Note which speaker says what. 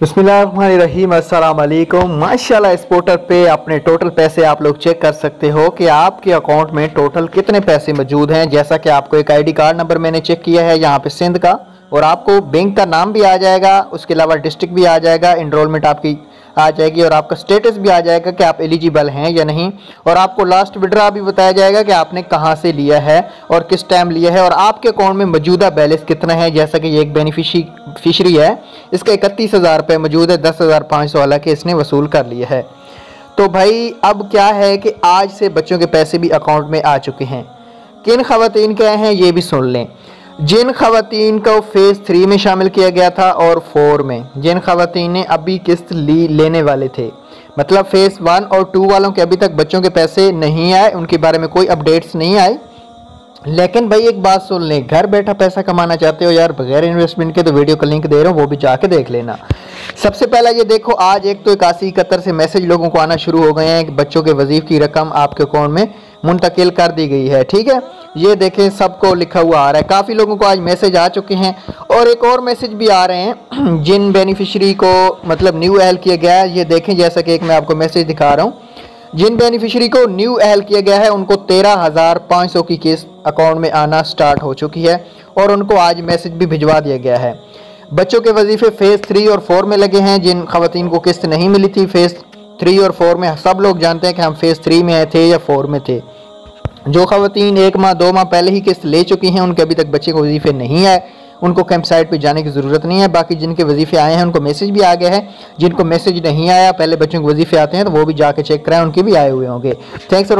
Speaker 1: बिस्मिल्लाहिर्रहमानिर्रहीम, अस्सलाम वालेकुम। माशाल्लाह इस पोर्टल पे अपने टोटल पैसे आप लोग चेक कर सकते हो कि आपके अकाउंट में टोटल कितने पैसे मौजूद हैं। जैसा कि आपको एक आईडी कार्ड नंबर मैंने चेक किया है यहाँ पे सिंध का, और आपको बैंक का नाम भी आ जाएगा, उसके अलावा डिस्ट्रिक्ट भी आ जाएगा, इनरोलमेंट आपकी आ जाएगी, और आपका स्टेटस भी आ जाएगा कि आप एलिजिबल हैं या नहीं, और आपको लास्ट विड्रा भी बताया जाएगा कि आपने कहाँ से लिया है और किस टाइम लिया है, और आपके अकाउंट में मौजूदा बैलेंस कितना है। जैसा कि ये एक बेनिफिशरी है, इसका 31,000 रुपये मौजूद है, 10,500 हालांकि इसने वसूल कर लिया है। तो भाई अब क्या है कि आज से बच्चों के पैसे भी अकाउंट में आ चुके हैं। किन खवातीन के आए हैं ये भी सुन लें। जिन खवातीन को फेज़ 3 में शामिल किया गया था और 4 में, जिन खवातीन ने अभी किस्त लेने वाले थे, मतलब फेज़ 1 और 2 वालों के अभी तक बच्चों के पैसे नहीं आए, उनके बारे में कोई अपडेट्स नहीं आई। लेकिन भाई एक बात सुन लें, घर बैठा पैसा कमाना चाहते हो यार बगैर इन्वेस्टमेंट के, तो वीडियो का लिंक दे रहा हूँ, वो भी जाके देख लेना। सबसे पहला ये देखो, आज एक तो 81-71 से मैसेज लोगों को आना शुरू हो गए हैं कि बच्चों के वजीफ की रकम आपके अकाउंट में मुंतकिल कर दी गई है। ठीक है, ये देखें सबको लिखा हुआ आ रहा है, काफ़ी लोगों को आज मैसेज आ चुके हैं, और एक और मैसेज भी आ रहे हैं जिन बेनिफिशरी को मतलब न्यू अहल किया गया है। ये देखें, जैसा कि एक मैं आपको मैसेज दिखा रहा हूँ, जिन बेनिफिशरी को न्यू अहल किया गया है उनको 13,500 की किस्त अकाउंट में आना स्टार्ट हो चुकी है, और उनको आज मैसेज भी भिजवा दिया गया है। बच्चों के वजीफे फेज़ 3 और 4 में लगे हैं। जिन खवातीन को किस्त नहीं मिली थी फेज़ 3 और 4 में, सब लोग जानते हैं कि हम फेज़ 3 में थे या 4 में थे। जो खवातीन 1 माह 2 माह पहले ही किस्त ले चुकी हैं, उनके अभी तक बच्चे को वजीफे नहीं आए, उनको कैंप साइट पर जाने की ज़रूरत नहीं है। बाकी जिनके वजीफे आए हैं उनको मैसेज भी आ गया है। जिनको मैसेज नहीं आया, पहले बच्चों के वजीफे आते हैं तो वो भी जाके चेक कराएं, उनके भी आए हुए होंगे। Thanks for